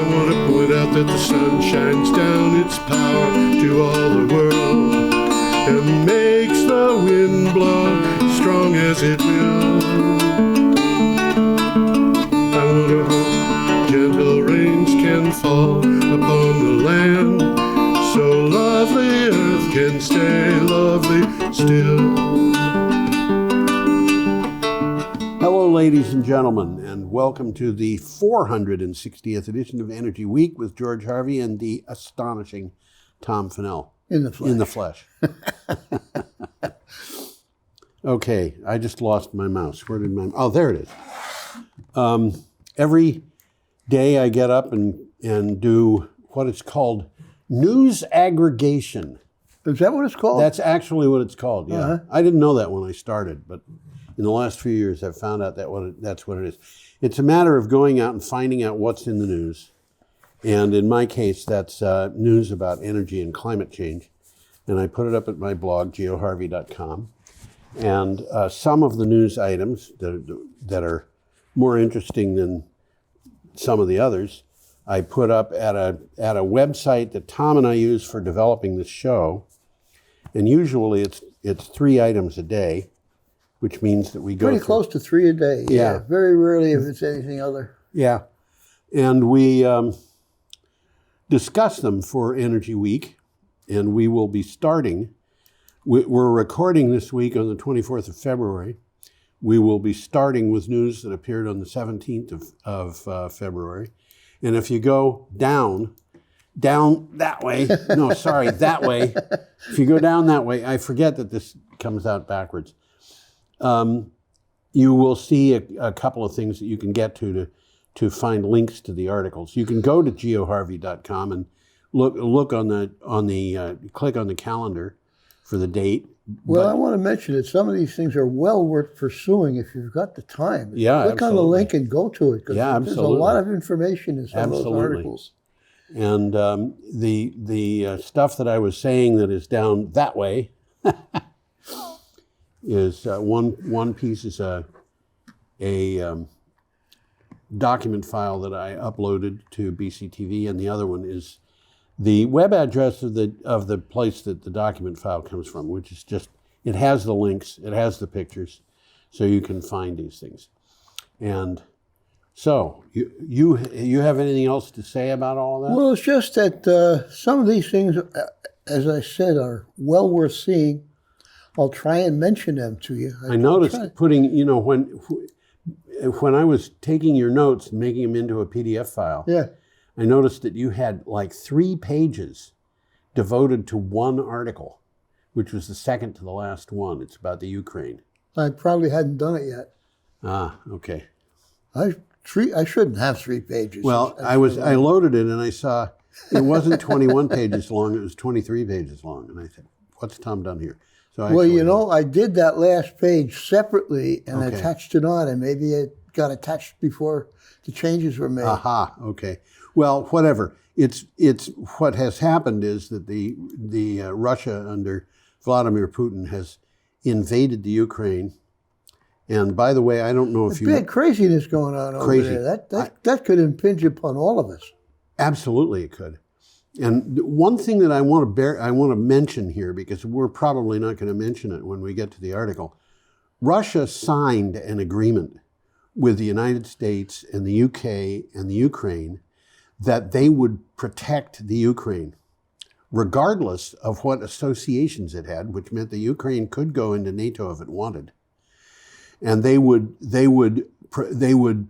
want to point out that the sun shines down its power to all the world and makes the wind blow strong as it will. I want to hope gentle rains can fall upon the land, so lovely earth can stay lovely still. Hello, ladies and gentlemen, and welcome to the 460th edition of Energy Week with George Harvey and the astonishing Tom Fennell. In the flesh. In the flesh. Okay, I just lost my mouse. Where did my... Oh, there it is. Every day I get up and do what is called news aggregation. Is that what it's called? That's actually what it's called, yeah. Uh-huh. I didn't know that when I started, but in the last few years I've found out that that's what it is. It's a matter of going out and finding out what's in the news. And in my case, that's news about energy and climate change. And I put it up at my blog, geoharvey.com. And some of the news items that are more interesting than some of the others, I put up at a website that Tom and I use for developing this show. And usually it's 3 items a day, which means that we go pretty close to 3 a day. Yeah. Very rarely if it's anything other. Yeah. And we discuss them for Energy Week, and we will be starting. We're recording this week on the 24th of February. We will be starting with news that appeared on the 17th of February. And if you go down that way, no, sorry, that way. If you go down that way, I forget that this comes out backwards. You will see a couple of things that you can get to find links to the articles. You can go to geoharvey.com and look on the click on the calendar for the date. Well, I want to mention that some of these things are well worth pursuing if you've got the time. Yeah, click absolutely. on the link and go to it, because there's a lot of information in some of those articles. And the stuff that I was saying that is down that way is one piece is a document file that I uploaded to BCTV, and the other one is the web address of the place that the document file comes from, which is just, it has the links, it has the pictures, so you can find these things. And so, you have anything else to say about all of that? Well, it's just that some of these things, as I said, are well worth seeing. I'll try and mention them to you. I noticed putting, when I was taking your notes and making them into a PDF file, yeah. I noticed that you had like 3 pages devoted to one article, which was the second to the last one. It's about the Ukraine. I probably hadn't done it yet. Ah, okay. I shouldn't have 3 pages. Well, I loaded it and I saw it wasn't 21 pages long, it was 23 pages long. And I said, what's Tom done here? So I did that last page separately and attached it on, and maybe it got attached before the changes were made. Aha, okay. Well, whatever. It's what has happened is that the Russia under Vladimir Putin has invaded the Ukraine. And by the way, I don't know if big craziness going on over there. That could impinge upon all of us. Absolutely, it could. And one thing that I want to mention here, because we're probably not going to mention it when we get to the article, Russia signed an agreement with the United States and the UK and the Ukraine that they would protect the Ukraine, regardless of what associations it had, which meant the Ukraine could go into NATO if it wanted, and they would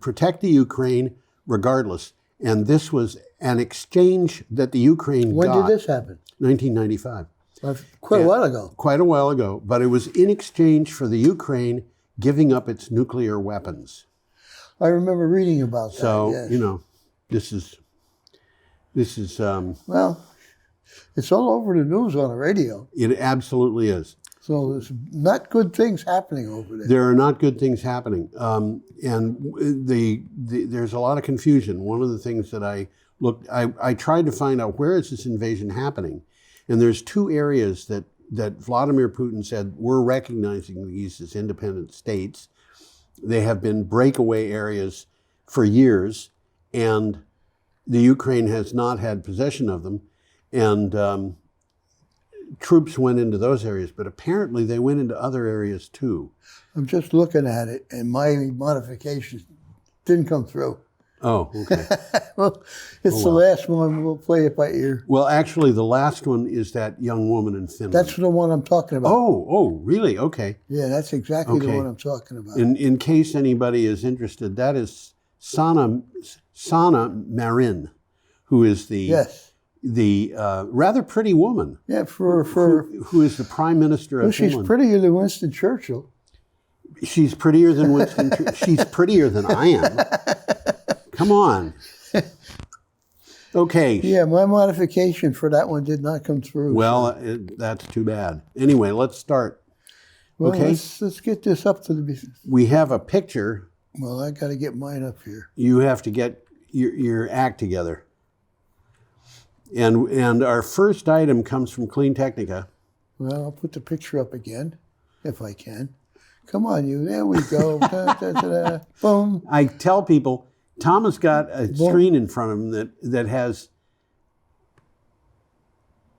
protect the Ukraine regardless. And this was an exchange that the Ukraine got. When did this happen? 1995. Quite a while ago. Quite a while ago, but it was in exchange for the Ukraine giving up its nuclear weapons. I remember reading about that. So, yes. this is well, it's all over the news on the radio. It absolutely is. So there's not good things happening over there. There are not good things happening. And there's a lot of confusion. One of the things that I tried to find out, where is this invasion happening? And there's 2 areas that Vladimir Putin said, we're recognizing these as independent states. They have been breakaway areas for years, and the Ukraine has not had possession of them, and troops went into those areas, but apparently they went into other areas too. I'm just looking at it, and my modifications didn't come through. Oh, okay. Well, it's the last one. We'll play it by ear. Well, actually, the last one is that young woman in Finland. That's the one I'm talking about. Oh, really? Okay. Yeah, that's exactly the one I'm talking about. In case anybody is interested, that is Sanna Marin, who is the rather pretty woman. Yeah, who is the Prime Minister of Finland. She's prettier than Winston Churchill. She's prettier than Winston Churchill. She's prettier than I am. Come on. Okay. Yeah, my modification for that one did not come through. Well, that's too bad. Anyway, let's start. Well, okay. Let's get this up to the... We have a picture. Well, I got to get mine up here. You have to get your act together. And our first item comes from Clean Technica. Well, I'll put the picture up again, if I can. Come on, you. There we go. Da, da, da, da. Boom. I tell people, Tom has got a screen in front of him that has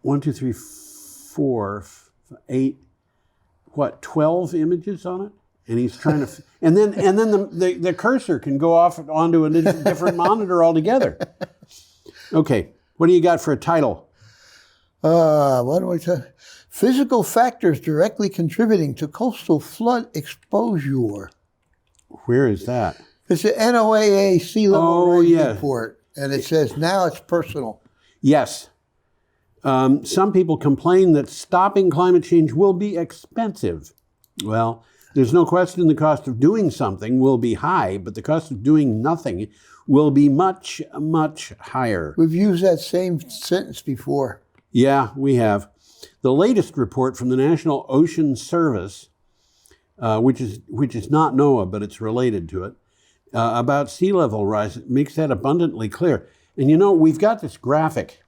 1, 2, 3, 4, 8, 12 images on it? And he's trying to, and then the cursor can go off onto a different monitor altogether. Okay, what do you got for a title? What do I tell? Physical factors directly contributing to coastal flood exposure. Where is that? It's an NOAA sea level rise report, and it says now it's personal. Yes. Some people complain that stopping climate change will be expensive. Well, there's no question the cost of doing something will be high, but the cost of doing nothing will be much, much higher. We've used that same sentence before. Yeah, we have. The latest report from the National Ocean Service, which is not NOAA, but it's related to it, about sea level rise, makes that abundantly clear. And you know, we've got this graphic.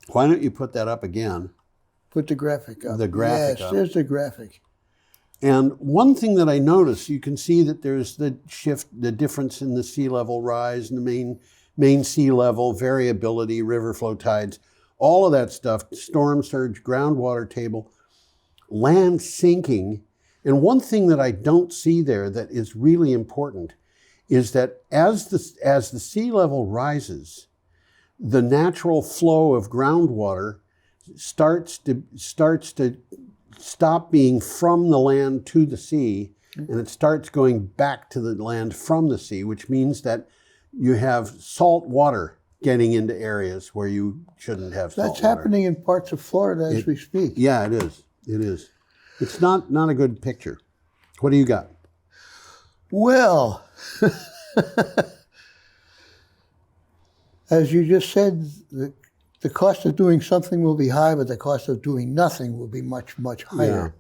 Why don't you put that up again? Put the graphic up. The graphic up. There's the graphic. And one thing that I noticed, you can see that there's the difference in the sea level rise and the main sea level, variability, river flow tides, all of that stuff, storm surge, groundwater table, land sinking. And one thing that I don't see there that is really important is that as the sea level rises, the natural flow of groundwater starts to stop being from the land to the sea, and it starts going back to the land from the sea, which means that you have salt water getting into areas where you shouldn't have salt water. That's happening in parts of Florida as we speak. Yeah, it is. It is. It's not a good picture. What do you got? Well, as you just said, the cost of doing something will be high, but the cost of doing nothing will be much, much higher.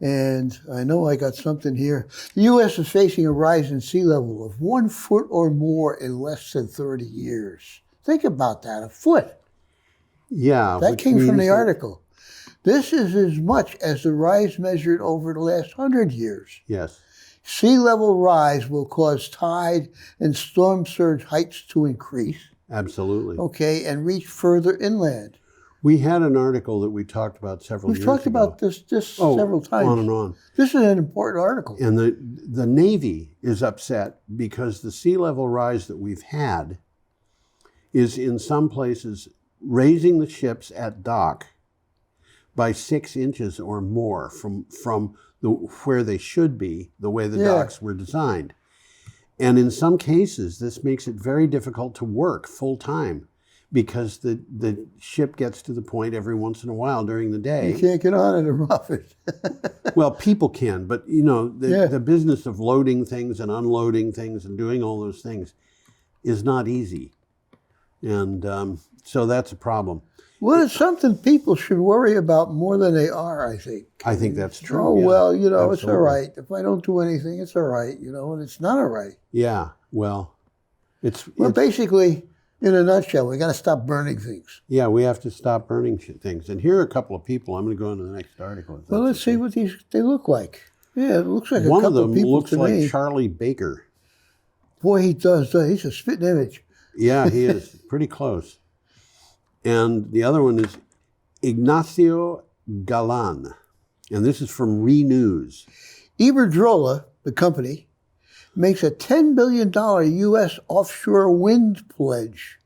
Yeah. And I know I got something here. The U.S. is facing a rise in sea level of 1 foot or more in less than 30 years. Think about that, a foot. Yeah. That came from the article. This is as much as the rise measured over the last 100 years. Yes. Sea level rise will cause tide and storm surge heights to increase. Absolutely. Okay, and reach further inland. We had an article that we talked about several years ago. We've talked about this several times. On and on. This is an important article. And the Navy is upset because the sea level rise that we've had is in some places raising the ships at dock by 6 inches or more from where they should be, the way the docks were designed. And in some cases, this makes it very difficult to work full time because the ship gets to the point every once in a while during the day. You can't get on it or off it. Well, people can, but you know, the business of loading things and unloading things and doing all those things is not easy. And so that's a problem. Well, it's something people should worry about more than they are, I think. I think that's true. Oh, yeah, well, you know, absolutely. It's all right. If I don't do anything, it's all right, you know, and it's not all right. Yeah, well, it's basically, in a nutshell, we got to stop burning things. Yeah, we have to stop burning things. And here are a couple of people. I'm going to go into the next article. Well, let's see what they look like. Yeah, it looks like one a couple of them people looks to like me. Charlie Baker. Boy, he does. He's a spitting image. Yeah, he is pretty close. And the other one is Ignacio Galan. And this is from Renews. Iberdrola, the company, makes a $10 billion U.S. offshore wind pledge.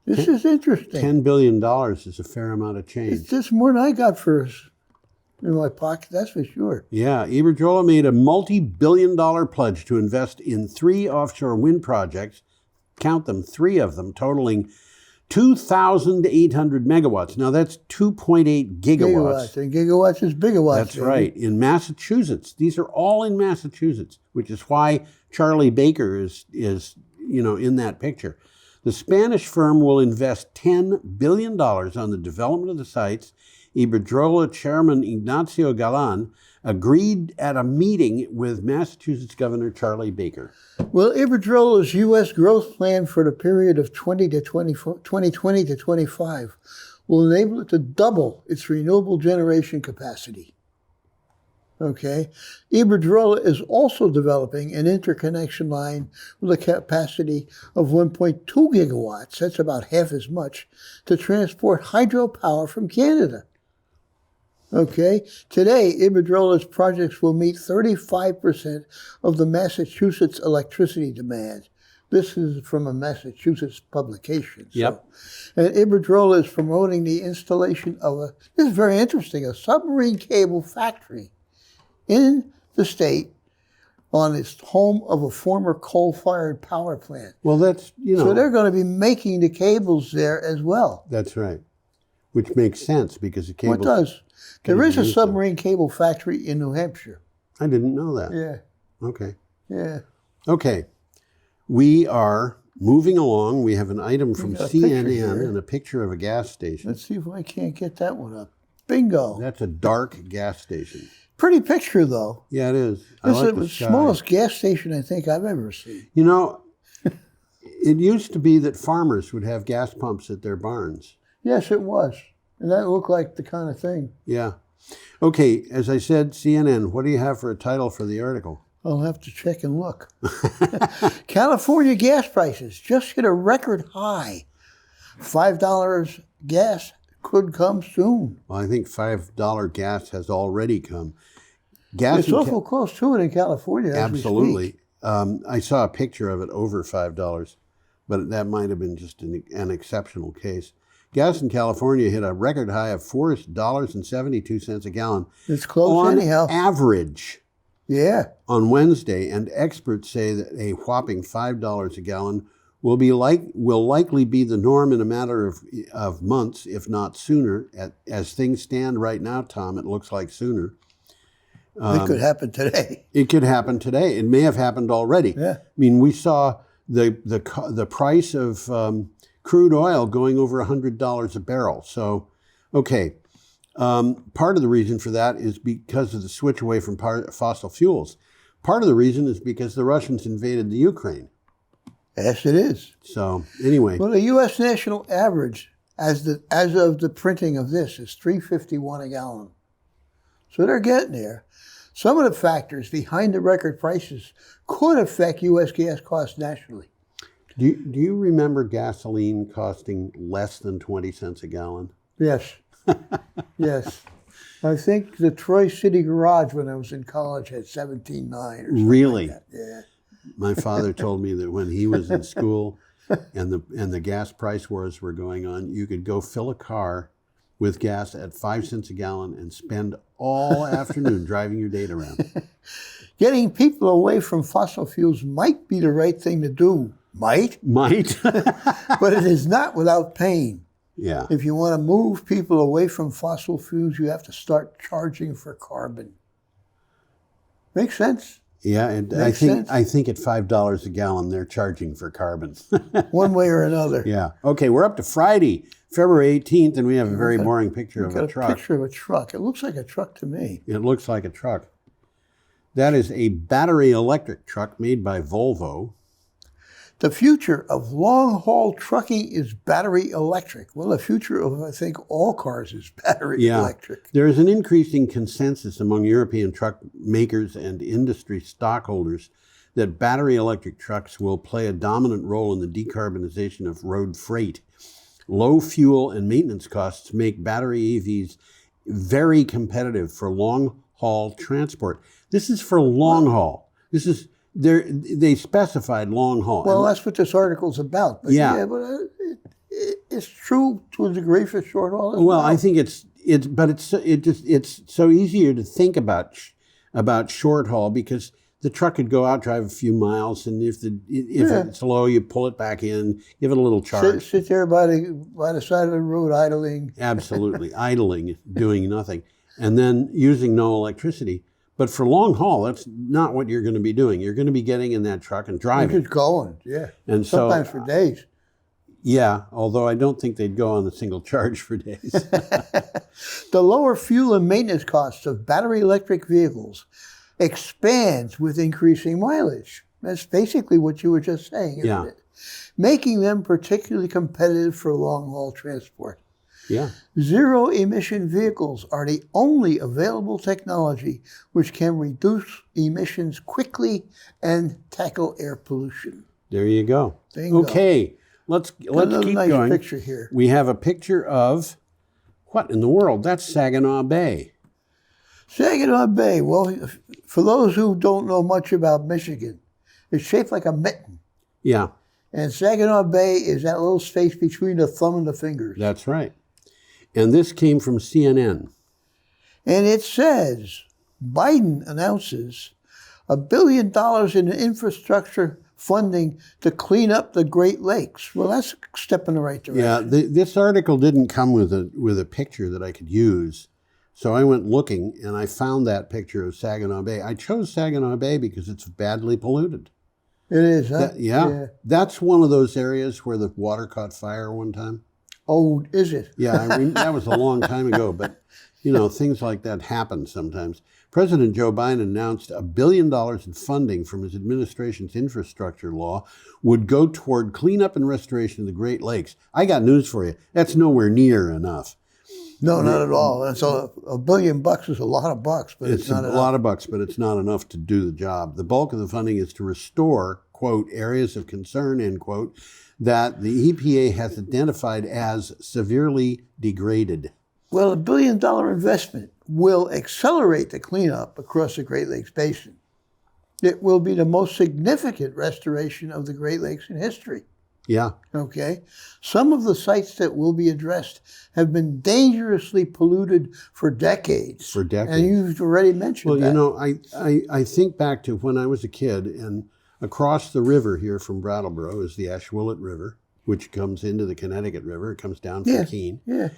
This is interesting. $10 billion is a fair amount of change. It's just more than I got in my pocket, that's for sure. Yeah, Iberdrola made a multi-billion-dollar pledge to invest in 3 offshore wind projects, count them, 3 of them, totaling 2,800 megawatts. Now that's 2.8 gigawatts. And gigawatts is bigawatts. That's right, in Massachusetts. These are all in Massachusetts, which is why Charlie Baker is in that picture. The Spanish firm will invest $10 billion on the development of the sites. Iberdrola chairman Ignacio Galan agreed at a meeting with Massachusetts Governor Charlie Baker. Well, Iberdrola's U.S. growth plan for the period of 2020 to 25 will enable it to double its renewable generation capacity. Okay. Iberdrola is also developing an interconnection line with a capacity of 1.2 gigawatts, that's about half as much, to transport hydropower from Canada. Okay. Today, Iberdrola's projects will meet 35% of the Massachusetts electricity demand. This is from a Massachusetts publication. Yep. And Iberdrola is promoting the installation of this is very interesting, a submarine cable factory in the state on its home of a former coal-fired power plant. Well, that's, So they're going to be making the cables there as well. That's right. Which makes sense because the cables... Well, it does. There is a submarine cable factory in New Hampshire. I didn't know that. Yeah. Okay. Yeah. Okay. We are moving along. We have an item from CNN and a picture of a gas station. Let's see if I can't get that one up. Bingo. That's a dark gas station. Pretty picture, though. Yeah, it is. This is the smallest gas station I think I've ever seen. You know, it used to be that farmers would have gas pumps at their barns. Yes, it was. And that looked like the kind of thing. Yeah. Okay, as I said, CNN, what do you have for a title for the article? I'll have to check and look. California gas prices just hit a record high. $5 gas could come soon. Well, I think $5 gas has already come. Gas it's awful close to it in California. Absolutely. I saw a picture of it over $5, but that might have been just an exceptional case. Gas in California hit a record high of $4.72 a gallon. It's close anyhow. On average. Yeah. On Wednesday, and experts say that a whopping $5 a gallon will likely be the norm in a matter of months, if not sooner. As things stand right now, Tom, it looks like sooner. It could happen today. It could happen today. It may have happened already. Yeah. I mean, we saw the price of crude oil going over $100 a barrel. So, okay. Part of the reason for that is because of the switch away from fossil fuels. Part of the reason is because the Russians invaded the Ukraine. Yes, it is. So, anyway. Well, the U.S. national average, as of the printing of this, is $3.51 a gallon. So they're getting there. Some of the factors behind the record prices could affect U.S. gas costs nationally. Do you remember gasoline costing less than 20 cents a gallon? Yes. Yes. I think the Troy City Garage when I was in college had $17.9 or something. Really? Like that. Yeah. My father told me that when he was in school and the gas price wars were going on, you could go fill a car with gas at 5 cents a gallon and spend all afternoon driving your date around. Getting people away from fossil fuels might be the right thing to do. Might. But it is not without pain. Yeah. If you want to move people away from fossil fuels, you have to start charging for carbon. Makes sense? Yeah, and I think at $5 a gallon they're charging for carbon. One way or another. Yeah. Okay, we're up to Friday, February 18th, and we have a very boring picture of a truck. A picture of a truck. It looks like a truck to me. It looks like a truck. That is a battery electric truck made by Volvo. The future of long-haul trucking is battery electric. Well, the future of, I think, all cars is battery electric. There is an increasing consensus among European truck makers and industry stockholders that battery electric trucks will play a dominant role in the decarbonization of road freight. Low fuel and maintenance costs make battery EVs very competitive for long-haul transport. This is for long haul. This is they specified long haul. Well, that's what this article's about. But but it's true to a degree for short haul as well. I think it's so easier to think about short haul because the truck could go out, drive a few miles, and if it's low, you pull it back in, give it a little charge. Sit there by the side of the road idling. Absolutely, idling, doing nothing, and then using no electricity. But for long haul, that's not what you're going to be doing. You're going to be getting in that truck and driving. You're just going, and sometimes for days. Yeah, although I don't think they'd go on a single charge for days. The lower fuel and maintenance costs of battery electric vehicles expands with increasing mileage. That's basically what you were just saying, isn't it? Making them particularly competitive for long-haul transport. Yeah. Zero-emission vehicles are the only available technology which can reduce emissions quickly and tackle air pollution. There you go. Okay. Let's keep nice going. Picture here. We have a picture of what in the world? That's Saginaw Bay. Saginaw Bay. Well, for those who don't know much about Michigan, it's shaped like a mitten. Yeah. And Saginaw Bay is that little space between the thumb and the fingers. That's right. And this came from CNN. And it says, Biden announces $1 billion in infrastructure funding to clean up the Great Lakes. Well, that's a step in the right direction. Yeah, this article didn't come with a picture that I could use. So I went looking, and I found that picture of Saginaw Bay. I chose Saginaw Bay because it's badly polluted. It is, huh? Yeah. That's one of those areas where the water caught fire one time. Oh, is it? Yeah, that was a long time ago, but, things like that happen sometimes. President Joe Biden announced $1 billion in funding from his administration's infrastructure law would go toward cleanup and restoration of the Great Lakes. I got news for you. That's nowhere near enough. No, not at all. And so $1 billion is a lot of bucks, but it's not enough. It's a lot of bucks, but it's not enough to do the job. The bulk of the funding is to restore, quote, areas of concern, end quote, that the EPA has identified as severely degraded. Well, $1 billion investment will accelerate the cleanup across the Great Lakes Basin. It will be the most significant restoration of the Great Lakes in history. Yeah. Okay. Some of the sites that will be addressed have been dangerously polluted for decades. And you've already mentioned that. Well, I think back to when I was a kid, and across the river here from Brattleboro is the Ashwillet River, which comes into the Connecticut River. It comes down from Keene. Yeah.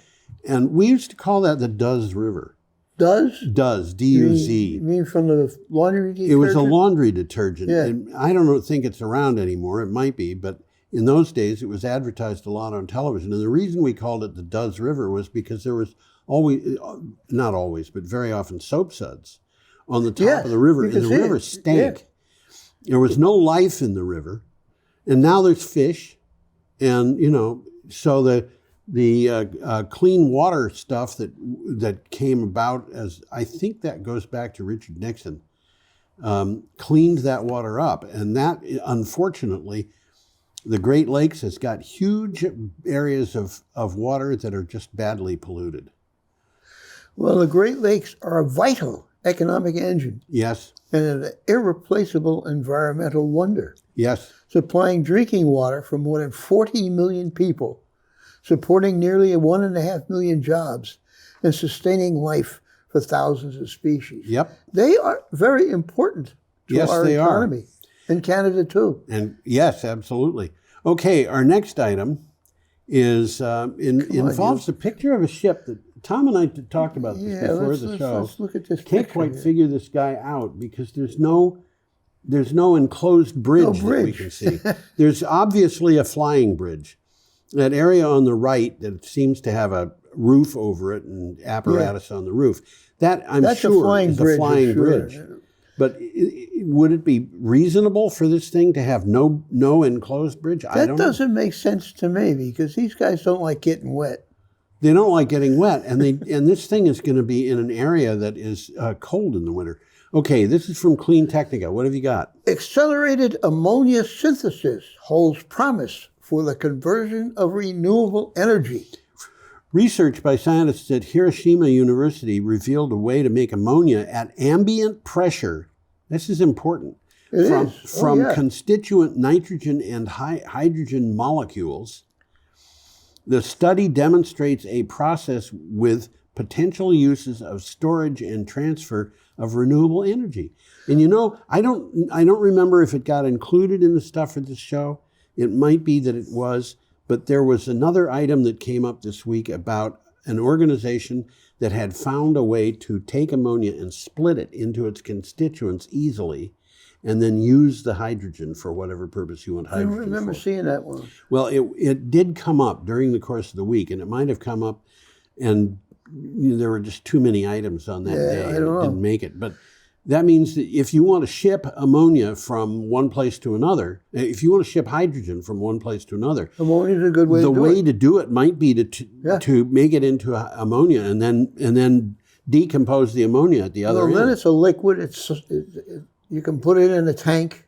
And we used to call that the Duz River. Duz? Duz, D-U-Z. You mean from the laundry detergent? It was a laundry detergent. Yeah. And I don't think it's around anymore. It might be, but in those days, it was advertised a lot on television. And the reason we called it the Duz River was because there was always, not always, but very often soap suds on the top of the river. And the river stank. Yeah. There was no life in the river. And now there's fish. And, so the clean water stuff that came about, as I think that goes back to Richard Nixon, cleaned that water up. And that, unfortunately, the Great Lakes has got huge areas of water that are just badly polluted. Well, the Great Lakes are a vital economic engine. Yes. And an irreplaceable environmental wonder. Yes. Supplying drinking water for more than 40 million people, supporting nearly 1.5 million jobs, and sustaining life for thousands of species. Yep. They are very important to our economy. And Canada, too. And yes, absolutely. Okay, our next item is involves a picture of a ship that Tom and I talked about this before the show. Let's look at this Can't picture quite here. figure this guy out because there's no enclosed bridge that we can see. There's obviously a flying bridge. That area on the right that seems to have a roof over it and apparatus on the roof. That That's sure is a flying bridge. But would it be reasonable for this thing to have no enclosed bridge? I don't know. That doesn't make sense to me because these guys don't like getting wet. They don't like getting wet, and this thing is going to be in an area that is cold in the winter. Okay, this is from Clean Technica. What have you got? Accelerated ammonia synthesis holds promise for the conversion of renewable energy. Research by scientists at Hiroshima University revealed a way to make ammonia at ambient pressure. This is important. From constituent nitrogen and hydrogen molecules. The study demonstrates a process with potential uses of storage and transfer of renewable energy. And I don't remember if it got included in the stuff for this show. It might be that it was, but there was another item that came up this week about an organization that had found a way to take ammonia and split it into its constituents easily and then use the hydrogen for whatever purpose you want hydrogen for. I remember seeing that one. Well, it did come up during the course of the week, and it might have come up, and there were just too many items on that day. I don't know. It didn't make it. But that means that if you want to ship ammonia from one place to another, if you want to ship hydrogen from one place to another, ammonia is a good way to do it. The way to do it might be to make it into ammonia and then decompose the ammonia at the other end. Well, then it's a liquid. You can put it in a tank.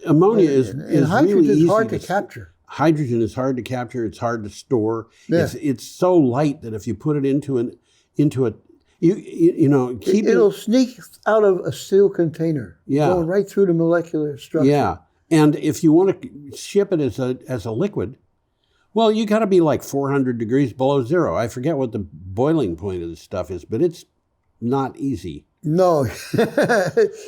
Ammonia is hydrogen really easy is hard to capture. Hydrogen is hard to capture. It's hard to store. Yeah. It's so light that if you put it into a it'll sneak out of a steel container. Yeah. Going right through the molecular structure. Yeah. And if you want to ship it as a liquid, well, you got to be like 400 degrees below zero. I forget what the boiling point of this stuff is, but it's not easy. No,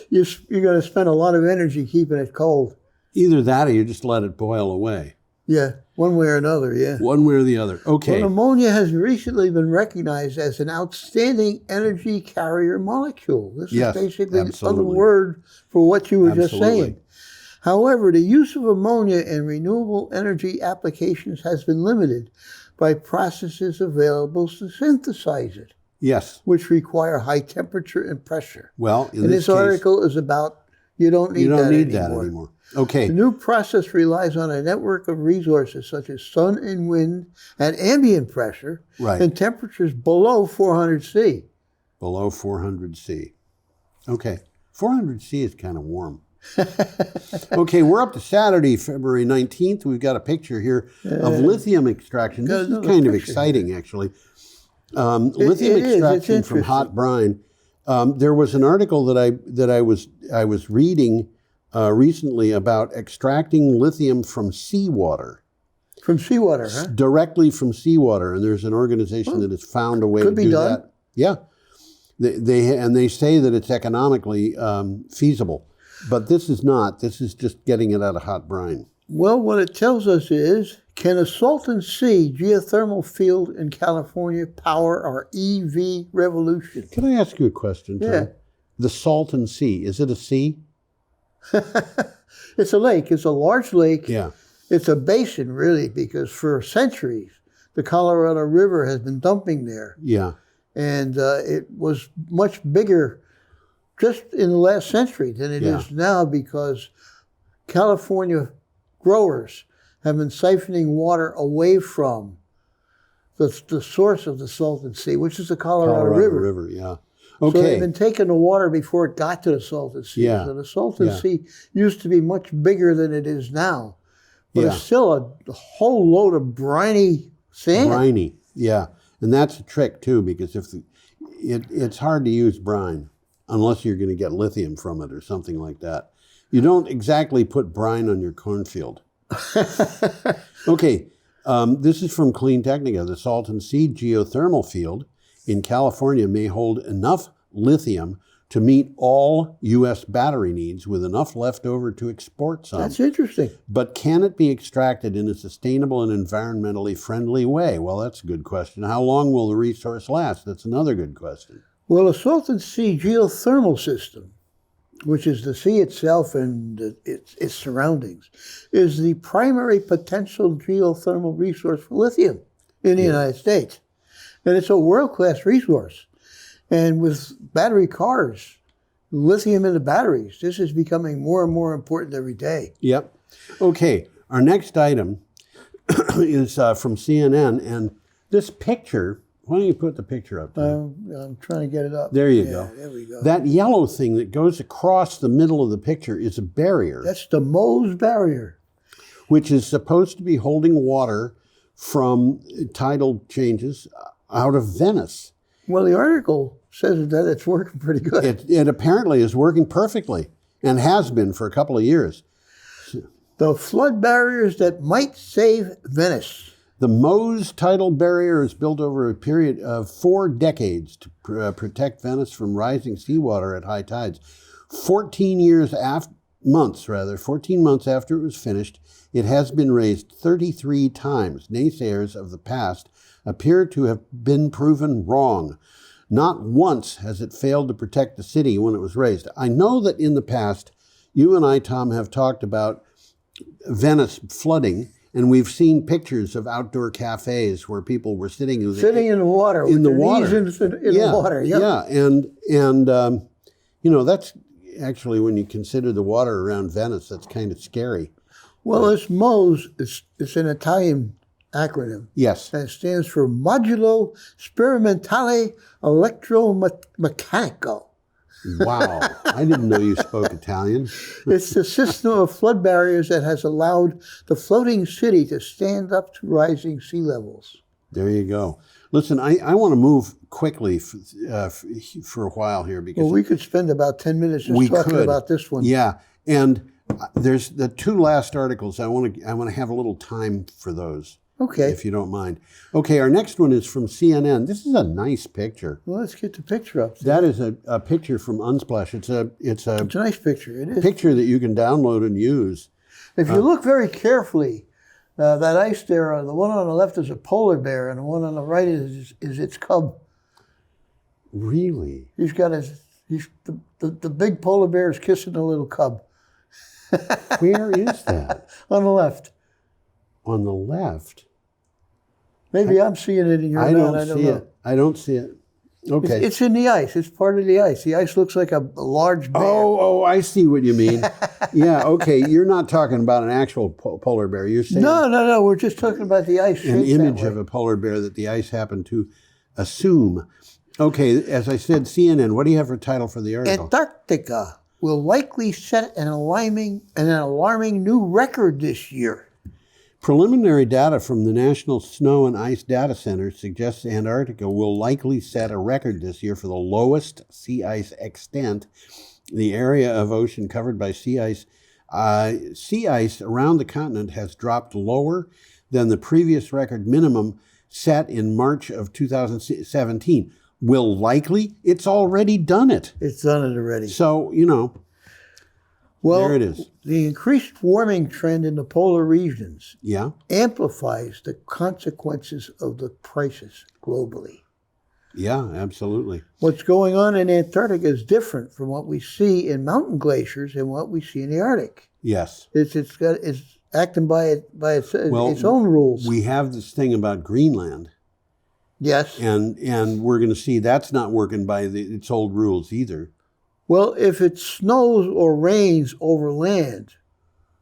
you're going to spend a lot of energy keeping it cold. Either that or you just let it boil away. Yeah, one way or another, yeah. One way or the other. Okay. Well, ammonia has recently been recognized as an outstanding energy carrier molecule. This is basically another word for what you were just saying. However, the use of ammonia in renewable energy applications has been limited by processes available to synthesize it. Yes. Which require high temperature and pressure. Well, in this article is about you don't need that anymore. Okay. The new process relies on a network of resources such as sun and wind at ambient pressure and temperatures below 400 C. Below 400 C. Okay. 400 C is kind of warm. Okay, we're up to Saturday, February 19th. We've got a picture here of lithium extraction. This is kind of exciting, actually. Lithium extraction from Hot Brine. There was an article that I was reading recently about extracting lithium from seawater. From seawater, huh? Directly from seawater, and there's an organization that has found a way to do that. Yeah, they say that it's economically feasible, but this is not. This is just getting it out of hot brine. Well, what it tells us is, can a Salton Sea geothermal field in California power our EV revolution? Can I ask you a question, Tom? Yeah. The Salton Sea, is it a sea? It's a lake. It's a large lake. Yeah. It's a basin, really, because for centuries, the Colorado River has been dumping there. Yeah. And it was much bigger just in the last century than it is now because California growers have been siphoning water away from the source of the Salton Sea, which is the Colorado River. Yeah. Okay. So they've been taking the water before it got to the Salton Sea. Yeah. So the Salton Sea used to be much bigger than it is now. But it's still a whole load of briny sand. Briny, yeah. And that's a trick, too, because it's hard to use brine unless you're going to get lithium from it or something like that. You don't exactly put brine on your cornfield. Okay, this is from Clean Technica. The Salton Sea geothermal field in California may hold enough lithium to meet all U.S. battery needs with enough left over to export some. That's interesting. But can it be extracted in a sustainable and environmentally friendly way? Well, that's a good question. How long will the resource last? That's another good question. Well, a Salton Sea geothermal system, which is the sea itself and its surroundings, is the primary potential geothermal resource for lithium in the United States. And it's a world-class resource. And with battery cars, lithium in the batteries, this is becoming more and more important every day. Yep. Okay, our next item is from CNN, and this picture, Why don't you put the picture up there? I'm trying to get it up. There you go. There we go. That yellow thing that goes across the middle of the picture is a barrier. That's the Mose Barrier. Which is supposed to be holding water from tidal changes out of Venice. Well, the article says that it's working pretty good. It apparently is working perfectly and has been for a couple of years. The flood barriers that might save Venice. The Mose tidal barrier is built over a period of 4 decades to protect Venice from rising seawater at high tides. 14 months after it was finished, it has been raised 33 times. Naysayers of the past appear to have been proven wrong. Not once has it failed to protect the city when it was raised. I know that in the past, you and I, Tom, have talked about Venice flooding, and we've seen pictures of outdoor cafes where people were sitting in the water. In the water. In the water, yep. Yeah, and that's actually, when you consider the water around Venice, that's kind of scary. Well, this MOSE, it's an Italian acronym. Yes. And it stands for Modulo Sperimentale Electromeccanico. Wow. I didn't know you spoke Italian. It's the system of flood barriers that has allowed the floating city to stand up to rising sea levels. There you go. Listen, I want to move quickly for a while here because... Well, we could spend about 10 minutes just talking about this one. Yeah, and there's the 2 last articles. I want to have a little time for those. Okay. If you don't mind. Okay, our next one is from CNN. This is a nice picture. Well, let's get the picture up. That is a picture from Unsplash. It's a nice picture. It is. Picture that you can download and use. If you look very carefully, that ice there, the one on the left is a polar bear, and the one on the right is its cub. Really? He's got the big polar bear is kissing the little cub. Where is that? On the left. On the left? Maybe I'm seeing it in your I not. don't see it. I don't see it. Okay. It's in the ice. It's part of the ice. The ice looks like a large bear. Oh, I see what you mean. Yeah, okay. You're not talking about an actual polar bear. You're saying... No. We're just talking about the ice. An image of a polar bear that the ice happened to assume. Okay, as I said, CNN, what do you have for title for the article? Antarctica will likely set an alarming new record this year. Preliminary data from the National Snow and Ice Data Center suggests Antarctica will likely set a record this year for the lowest sea ice extent. The area of ocean covered by sea ice around the continent has dropped lower than the previous record minimum set in March of 2017. Will likely? It's already done it. It's done it already. So, well, there it is. The increased warming trend in the polar regions amplifies the consequences of the crisis globally. Yeah, absolutely. What's going on in Antarctica is different from what we see in mountain glaciers and what we see in the Arctic. Yes. It's acting by its own rules. We have this thing about Greenland. Yes. And we're going to see that's not working by its old rules either. Well, if it snows or rains over land,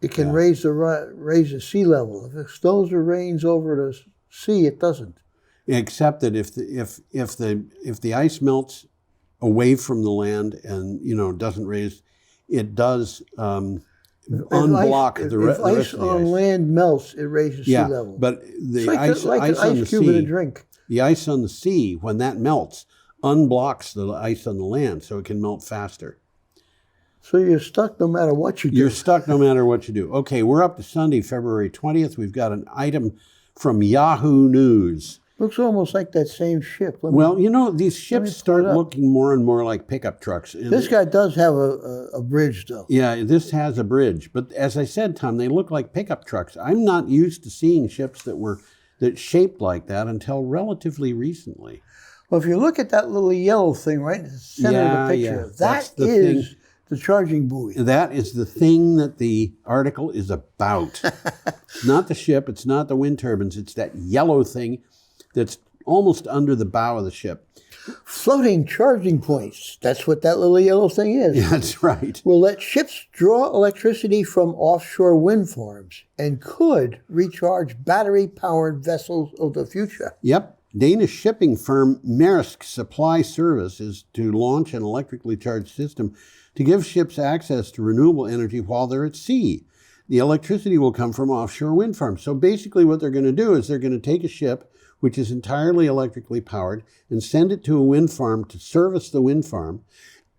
it can raise the sea level. If it snows or rains over the sea, it doesn't. Except that if the ice melts away from the land and doesn't raise, it does unblock the rest of the ice. If ice on land melts, it raises sea level. But the ice on the sea, in a drink. The ice on the sea, when that melts, unblocks the ice on the land, so it can melt faster. So you're stuck no matter what you do. You're stuck no matter what you do. Okay, we're up to Sunday, February 20th. We've got an item from Yahoo News. Looks almost like that same ship. These ships start looking more and more like pickup trucks. This guy does have a bridge, though. Yeah, this has a bridge. But as I said, Tom, they look like pickup trucks. I'm not used to seeing ships that shaped like that until relatively recently. Well, if you look at that little yellow thing right in the center of the picture, that is the charging buoy. That is the thing that the article is about. It's not the ship, it's not the wind turbines, it's that yellow thing that's almost under the bow of the ship. Floating charging points. That's what that little yellow thing is. Yeah, that's right. Will let ships draw electricity from offshore wind farms and could recharge battery-powered vessels of the future. Yep. Danish shipping firm Maersk Supply Service is to launch an electrically charged system to give ships access to renewable energy while they're at sea. The electricity will come from offshore wind farms. So basically what they're going to do is they're going to take a ship which is entirely electrically powered and send it to a wind farm to service the wind farm.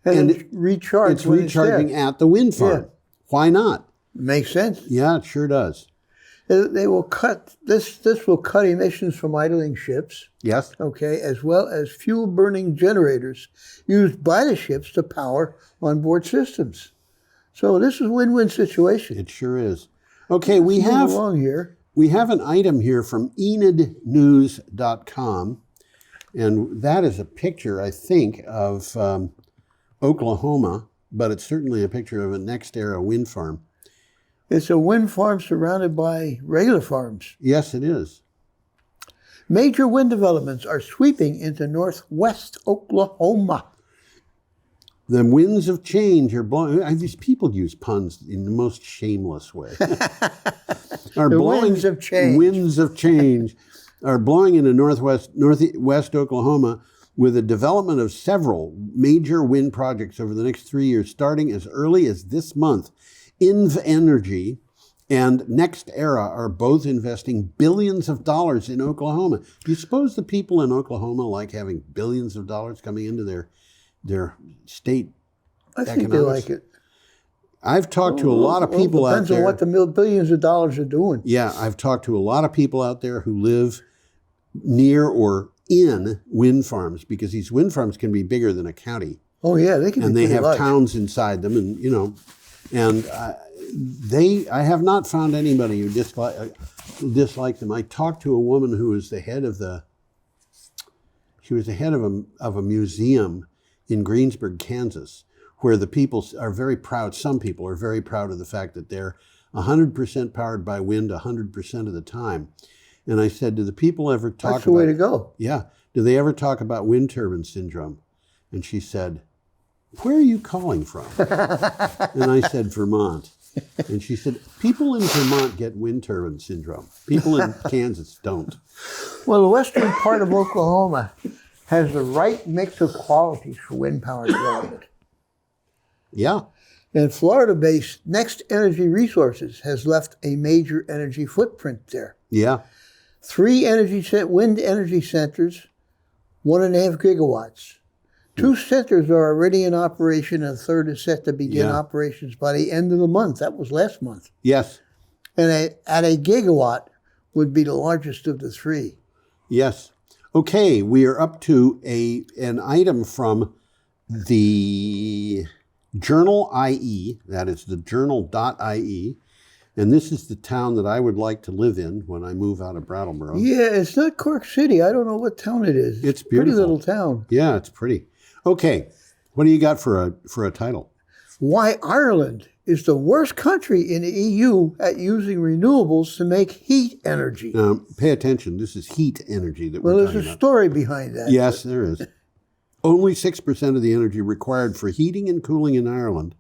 And it's recharged. It's recharging at the wind farm. Yeah. Why not? Makes sense. Yeah, it sure does. They will cut this will cut emissions from idling ships. Yes. Okay, as well as fuel burning generators used by the ships to power onboard systems. So this is a win-win situation. It sure is. Okay, we Let's have move along here. We have an item here from enidnews.com, and that is a picture, I think, of Oklahoma, but it's certainly a picture of a NextEra wind farm. It's a wind farm surrounded by regular farms. Yes, it is. Major wind developments are sweeping into northwest Oklahoma. The winds of change are blowing. These people use puns in the most shameless way. Winds of change. Winds of change are blowing into northwest Oklahoma with the development of several major wind projects over the next 3 years, starting as early as this month. Inv Energy and NextEra are both investing billions of dollars in Oklahoma. Do you suppose the people in Oklahoma like having billions of dollars coming into their state I think economics? they like it. I've talked to a lot of people out there. Depends on what the billions of dollars are doing. Yeah, I've talked to a lot of people out there who live near or in wind farms, because these wind farms can be bigger than a county. Oh yeah, they can. And be they have large. towns inside them, and I have not found anybody who disliked them. I talked to a woman who was the head of a museum in Greensburg, Kansas, where the people are very proud. Some people are very proud of the fact that they're 100% powered by wind 100% of the time. And I said, do the people ever talk about... That's the way to go. Yeah. Do they ever talk about wind turbine syndrome? And she said, where are you calling from? And I said, Vermont. And she said, people in Vermont get wind turbine syndrome. People in Kansas don't. Well, the western part of Oklahoma has the right mix of qualities for wind power development. Yeah. And Florida-based Next Energy Resources has left a major energy footprint there. Yeah. 3 wind energy centers, 1.5 gigawatts. 2 centers are already in operation, and a third is set to begin operations by the end of the month. That was last month. Yes. And at a gigawatt would be the largest of the 3. Yes. Okay, we are up to an item from the Journal IE, that is the journal.ie, and this is the town that I would like to live in when I move out of Brattleboro. Yeah, it's not Cork City. I don't know what town it is. It's a pretty beautiful. little town. Yeah, it's pretty. Okay, what do you got for a title? Why Ireland is the worst country in the EU at using renewables to make heat energy. Pay attention, this is heat energy that we're Well, talking there's a about. story behind that. Yes, there is. Only 6% of the energy required for heating and cooling in Ireland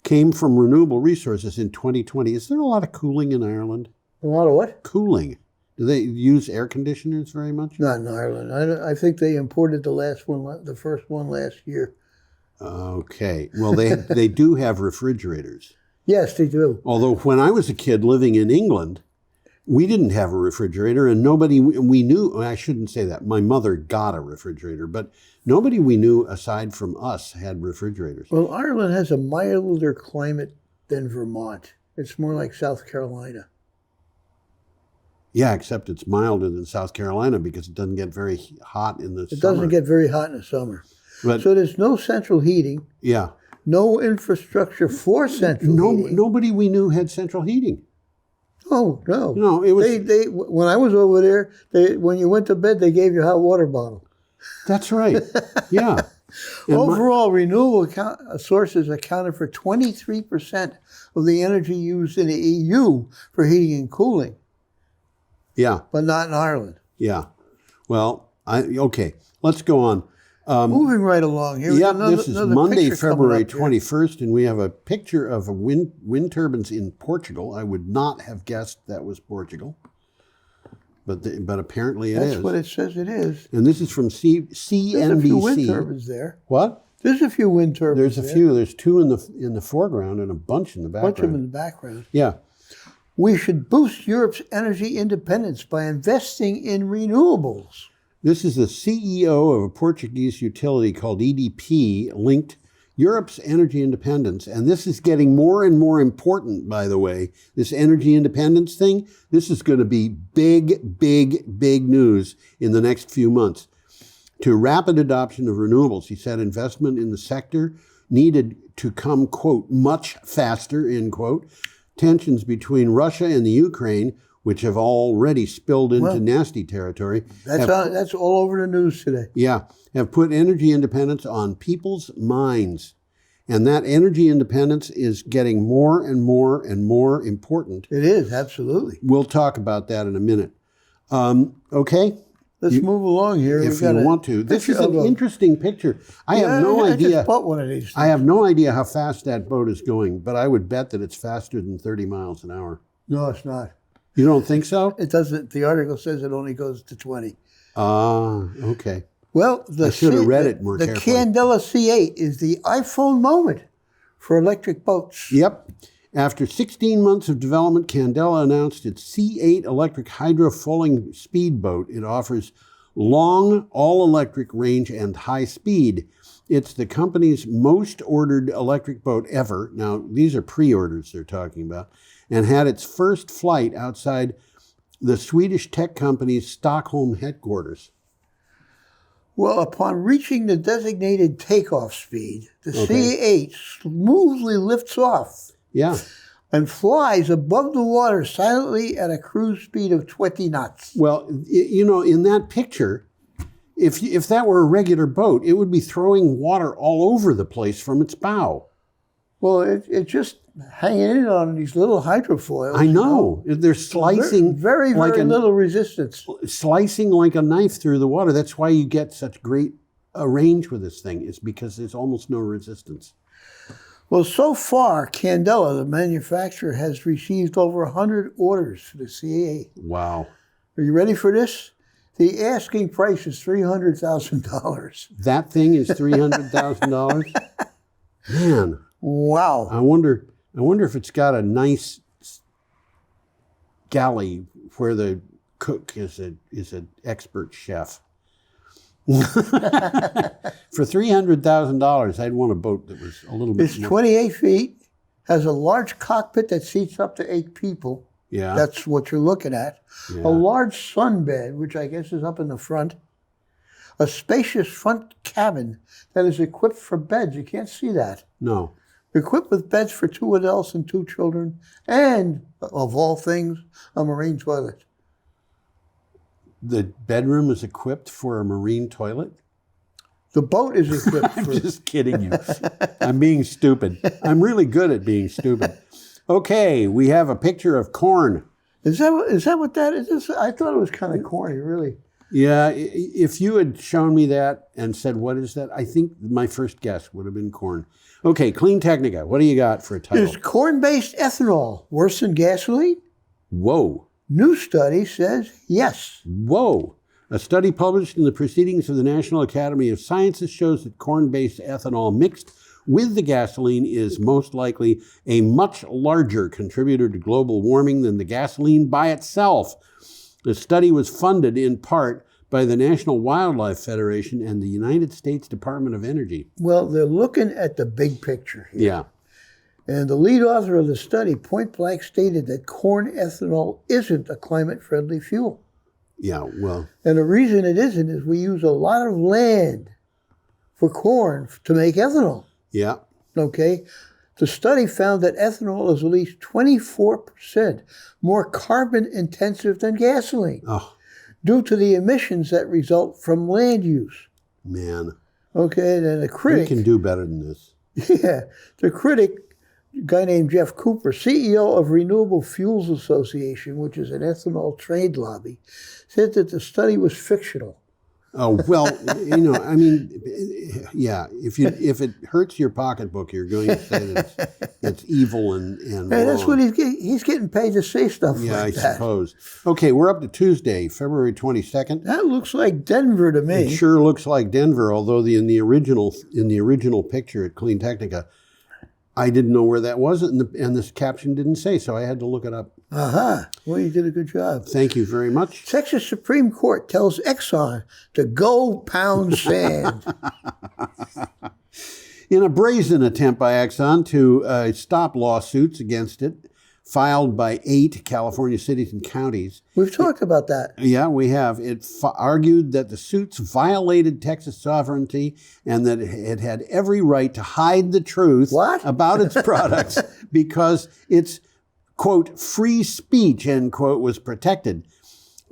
came from renewable resources in 2020. Is there a lot of cooling in Ireland? A lot of what? Cooling. Do they use air conditioners very much? Not in Ireland. I think they imported the first one last year. Okay. Well, they do have refrigerators. Yes, they do. Although when I was a kid living in England, we didn't have a refrigerator, and nobody we knew, I shouldn't say that, my mother got a refrigerator, but nobody we knew aside from us had refrigerators. Well, Ireland has a milder climate than Vermont. It's more like South Carolina. Yeah, except it's milder than South Carolina because it doesn't get very hot in the summer. It doesn't get very hot in the summer. But, so there's no central heating. Yeah. No infrastructure for central heating. Nobody we knew had central heating. Oh, no. No, it was... They when I was over there, when you went to bed, they gave you a hot water bottle. That's right. Yeah. And overall, renewable sources accounted for 23% of the energy used in the EU for heating and cooling. Yeah. But not in Ireland. Yeah. Well, okay. Let's go on. Moving right along here. Yeah, this is Monday, February 21st, and we have a picture of a wind turbines in Portugal. I would not have guessed that was Portugal. but apparently it is. That's what it says it is. And this is from CNBC. There's a few wind turbines there. What? There's a few wind turbines. There's a few. There's two in the foreground and a bunch in the background. A bunch of them in the background. Yeah. We should boost Europe's energy independence by investing in renewables. This is the CEO of a Portuguese utility called EDP, linked Europe's energy independence. And this is getting more and more important, by the way. This energy independence thing, this is going to be big, big, big news in the next few months. To rapid adoption of renewables, he said investment in the sector needed to come, quote, much faster, end quote. Tensions between Russia and the Ukraine, which have already spilled into nasty territory. That's all over the news today. Yeah, have put energy independence on people's minds. And that energy independence is getting more and more and more important. It is, absolutely. We'll talk about that in a minute. Okay? Let's move along here. If you want to. This is an interesting picture. I have no idea. I just bought one of these things. I have no idea how fast that boat is going, but I would bet that it's faster than 30 miles an hour. No, it's not. You don't think so? It doesn't. The article says it only goes to 20. Okay. Well, I should have read it more the carefully. Candela C8 is the iPhone moment for electric boats. Yep. After 16 months of development, Candela announced its C8 electric hydrofoiling speedboat. It offers long, all-electric range and high speed. It's the company's most ordered electric boat ever. Now, these are pre-orders they're talking about. And had its first flight outside the Swedish tech company's Stockholm headquarters. Well, upon reaching the designated takeoff speed, the C8 smoothly lifts off. Yeah. And flies above the water silently at a cruise speed of 20 knots. Well, you know, in that picture, if that were a regular boat, it would be throwing water all over the place from its bow. Well, it's just hanging in on these little hydrofoils. I know. They're slicing. Very little resistance. Slicing like a knife through the water. That's why you get such great range with this thing. It's because there's almost no resistance. Well, so far, Candela, the manufacturer, has received over 100 orders for the C8. Wow. Are you ready for this? The asking price is $300,000. That thing is $300,000? Man. Wow. I wonder if it's got a nice galley where the cook is an expert chef. For $300,000, I'd want a boat that was a little bit It's 28 feet, has a large cockpit that seats up to 8 people. Yeah. That's what you're looking at. Yeah. A large sunbed, which I guess is up in the front. A spacious front cabin that is equipped for beds. You can't see that. No. Equipped with beds for 2 adults and 2 children. And, of all things, a marine toilet. The bedroom is equipped for a marine toilet? The boat is equipped I'm for... just kidding you. I'm being stupid. I'm really good at being stupid. Okay, we have a picture of corn. Is that what that is? I thought it was kind of corny, really. Yeah, if you had shown me that and said, what is that? I think my first guess would have been corn. Okay, Clean Technica, what do you got for a title? Is corn-based ethanol worse than gasoline? Whoa. New study says yes. Whoa. A study published in the Proceedings of the National Academy of Sciences shows that corn-based ethanol mixed with the gasoline is most likely a much larger contributor to global warming than the gasoline by itself. The study was funded in part by the National Wildlife Federation and the United States Department of Energy. Well, they're looking at the big picture here. Yeah. And the lead author of the study point blank stated that corn ethanol isn't a climate-friendly fuel. Yeah, well. And the reason it isn't is we use a lot of land for corn to make ethanol. Yeah. Okay? The study found that ethanol is at least 24% more carbon intensive than gasoline due to the emissions that result from land use. Man. Okay, and then the critic... We can do better than this. Yeah. The critic, a guy named Jeff Cooper, CEO of Renewable Fuels Association, which is an ethanol trade lobby, said that the study was fictional. Oh, well, I mean, yeah, if it hurts your pocketbook, you're going to say that it's evil and Hey, that's wrong. what he's getting paid to say stuff Yeah, like I that. suppose. Okay, we're up to Tuesday, February 22nd. That looks like Denver to me. It sure looks like Denver, although in the original picture at Clean Technica, I didn't know where that was, and this caption didn't say, so I had to look it up. Uh-huh. Well, you did a good job. Thank you very much. Texas Supreme Court tells Exxon to go pound sand. In a brazen attempt by Exxon to stop lawsuits against it, filed by 8 California cities and counties. We've talked about that. Yeah, we have. It argued that the suits violated Texas sovereignty and that it had every right to hide the truth about its products because its, quote, free speech, end quote, was protected.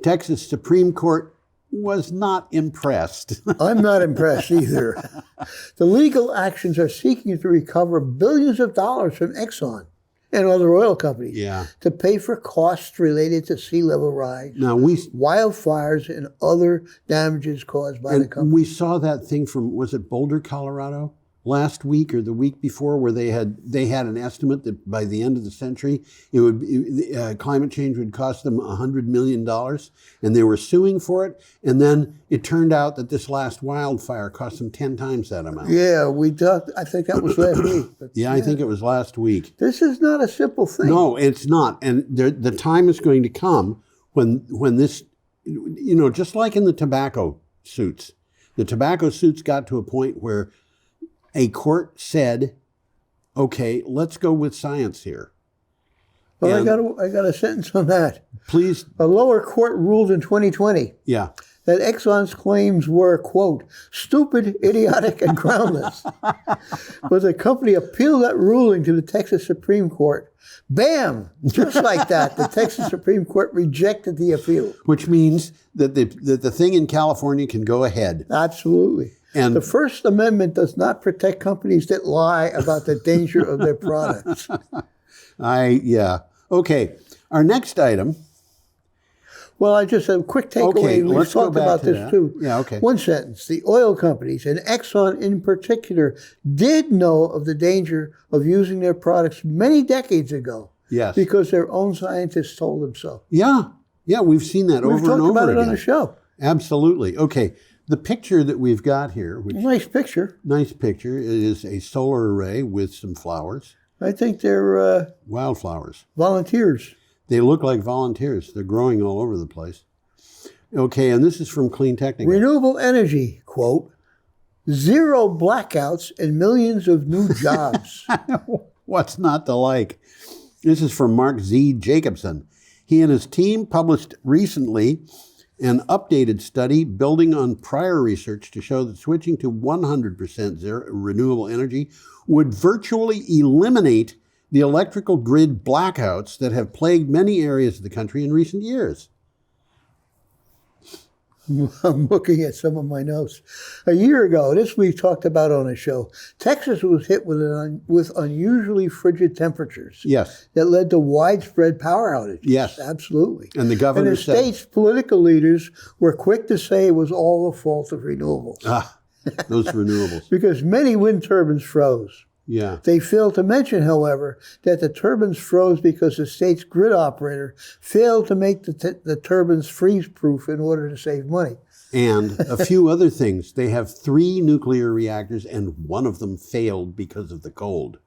Texas Supreme Court was not impressed. I'm not impressed either. The legal actions are seeking to recover billions of dollars from Exxon and other oil companies to pay for costs related to sea level rise, wildfires, and other damages caused by the company. We saw that thing from, was it Boulder, Colorado? Last week or the week before, where they had an estimate that by the end of the century, climate change would cost them $100 million, and they were suing for it. And then it turned out that this last wildfire cost them 10 times that amount. Yeah, I think that was last week. But I think it was last week. This is not a simple thing. No, it's not. And the time is going to come when this, just like in the tobacco suits got to a point where a court said, okay, let's go with science here. Well, I got a sentence on that. Please. A lower court ruled in 2020 that Exxon's claims were, quote, stupid, idiotic, and groundless. But the company appealed that ruling to the Texas Supreme Court. Bam! Just like that, the Texas Supreme Court rejected the appeal. Which means that the thing in California can go ahead. Absolutely. And the First Amendment does not protect companies that lie about the danger of their products. Okay, our next item. Well, I just have a quick takeaway. Okay, We've let's talked go back about to this that. too. Yeah, okay. One sentence. The oil companies, and Exxon in particular, did know of the danger of using their products many decades ago. Yes. Because their own scientists told them so. Yeah, we've seen that over and over again. We've talked about it on the show. Absolutely. Okay. The picture that we've got here, nice picture. Nice picture. It is a solar array with some flowers. I think they're wildflowers. Volunteers. They look like volunteers. They're growing all over the place. Okay, and this is from Clean Technica. Renewable energy, quote, 0 blackouts and millions of new jobs. What's not to like? This is from Mark Z. Jacobson. He and his team published recently an updated study building on prior research to show that switching to 100% renewable energy would virtually eliminate the electrical grid blackouts that have plagued many areas of the country in recent years. I'm looking at some of my notes. A year ago, this we talked about on a show, Texas was hit with unusually frigid temperatures. Yes. That led to widespread power outages. Yes. Absolutely. And the governor and the state's political leaders were quick to say it was all the fault of renewables. Those renewables. Because many wind turbines froze. Yeah. They failed to mention, however, that the turbines froze because the state's grid operator failed to make the turbines freeze-proof in order to save money. And a few other things. They have 3 nuclear reactors, and one of them failed because of the cold.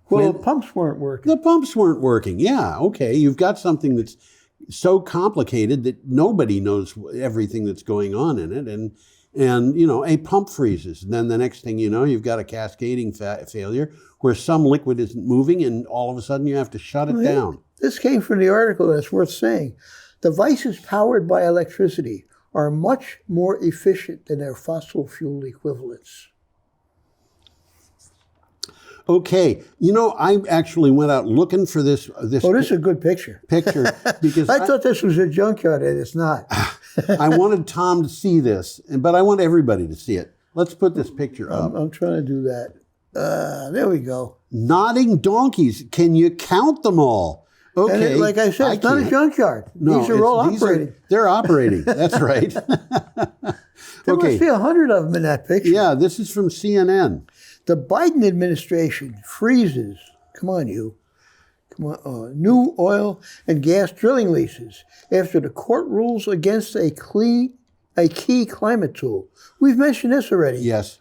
Well, the pumps weren't working. The pumps weren't working. Yeah, okay. You've got something that's so complicated that nobody knows everything that's going on in it, and a pump freezes. And then the next thing you know, you've got a cascading failure where some liquid isn't moving, and all of a sudden you have to shut it down. This came from the article, that's worth saying. Devices powered by electricity are much more efficient than their fossil fuel equivalents. Okay, I actually went out looking for this. This is a good picture. Because I thought this was a junkyard, and it's not. I wanted Tom to see this, but I want everybody to see it. Let's put this picture up. I'm trying to do that. There we go. Nodding donkeys. Can you count them all? Okay. And like I said, it's not a junkyard. No, these are all operating. They're operating. That's right. There must be 100 of them in that picture. Yeah, this is from CNN. The Biden administration freezes, new oil and gas drilling leases after the court rules against a key climate tool. We've mentioned this already. Yes.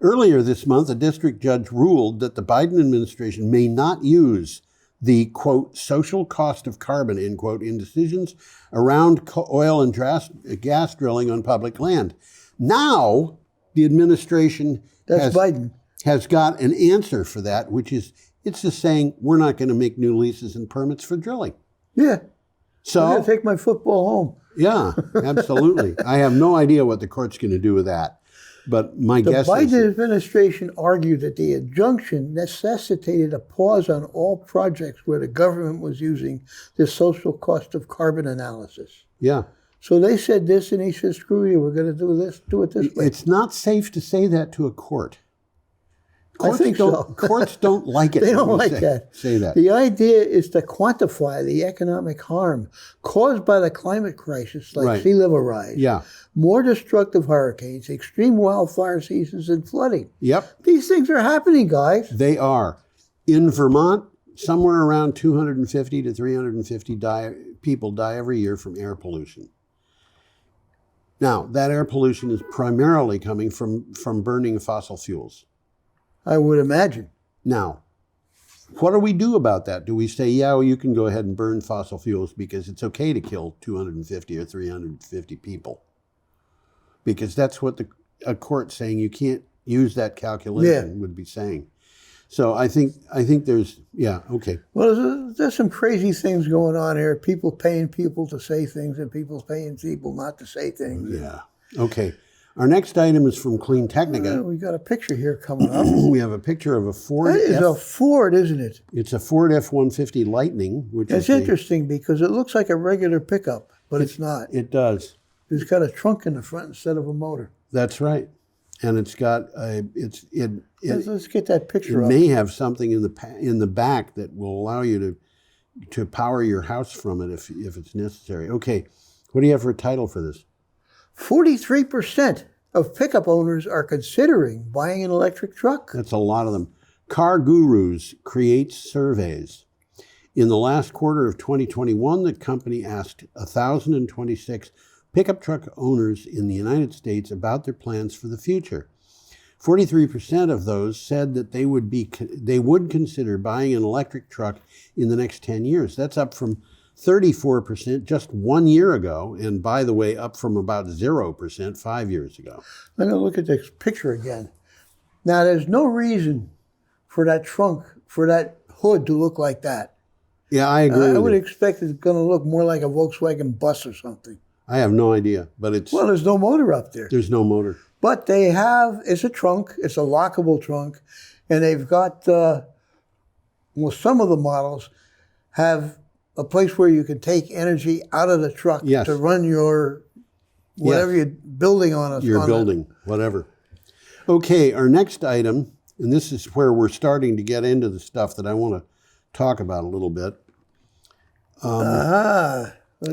Earlier this month, a district judge ruled that the Biden administration may not use the, quote, social cost of carbon, end quote, in decisions around oil and gas drilling on public land. Now, the administration has got an answer for that, which is, it's just saying, we're not going to make new leases and permits for drilling. Yeah. So I'm going to take my football home. Yeah, absolutely. I have no idea what the court's going to do with that. But my guess is... The Biden administration argued that the injunction necessitated a pause on all projects where the government was using the social cost of carbon analysis. Yeah. So they said this, and he said, screw you, we're going to do it this way. It's not safe to say that to a court. I think so. Courts don't like it. They don't like that. Say that. The idea is to quantify the economic harm caused by the climate crisis, like sea level rise, more destructive hurricanes, extreme wildfire seasons, and flooding. Yep. These things are happening, guys. They are. In Vermont, somewhere around 250 to 350 people die every year from air pollution. Now, that air pollution is primarily coming from burning fossil fuels. I would imagine. Now, what do we do about that? Do we say, yeah, well, you can go ahead and burn fossil fuels because it's okay to kill 250 or 350 people? Because that's what a court saying you can't use that calculation would be saying. So I think there's, okay. Well, there's some crazy things going on here. People paying people to say things and people paying people not to say things. Yeah, okay. Our next item is from Clean Technica. We got a picture here coming up. We have a picture of a Ford. That is a Ford, isn't it? It's a Ford F-150 Lightning, which is interesting because it looks like a regular pickup, but it's not. It does. It's got a trunk in the front instead of a motor. That's right, and it's got a. Let's get that picture. It may have something in the back that will allow you to power your house from it if it's necessary. Okay, what do you have for a title for this? 43% of pickup owners are considering buying an electric truck. That's a lot of them. Car Gurus creates surveys. In the last quarter of 2021, the company asked 1,026 pickup truck owners in the United States about their plans for the future. 43% of those said that they would consider buying an electric truck in the next 10 years. That's up from 34% just 1 year ago, and by the way, up from about 0% 5 years ago. I'm going to look at this picture again. Now, there's no reason for that trunk, for that hood to look like that. Yeah, I agree. I would expect it's going to look more like a Volkswagen bus or something. I have no idea, but it's... Well, there's no motor up there. There's no motor. But they have, it's a trunk, it's a lockable trunk, and they've got, some of the models have a place where you can take energy out of the truck to run your, whatever you're building on it. Your building, whatever. Okay, our next item, and this is where we're starting to get into the stuff that I want to talk about a little bit.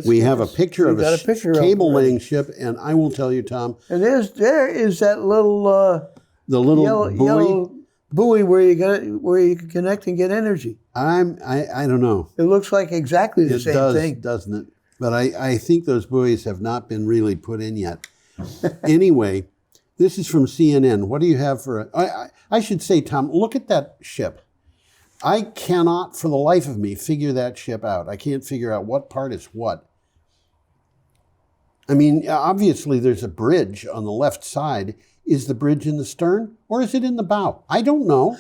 We have a picture of a cable-laying ship, and I will tell you, Tom. And there is that little the little yellow buoy where you can connect and get energy. I don't know. It looks like exactly the same thing, doesn't it? But I think those buoys have not been really put in yet. Anyway, this is from CNN. What do you have for I should say, Tom, look at that ship. I cannot, for the life of me, figure that ship out. I can't figure out what part is what. I mean, obviously there's a bridge on the left side. Is the bridge in the stern or is it in the bow? I don't know.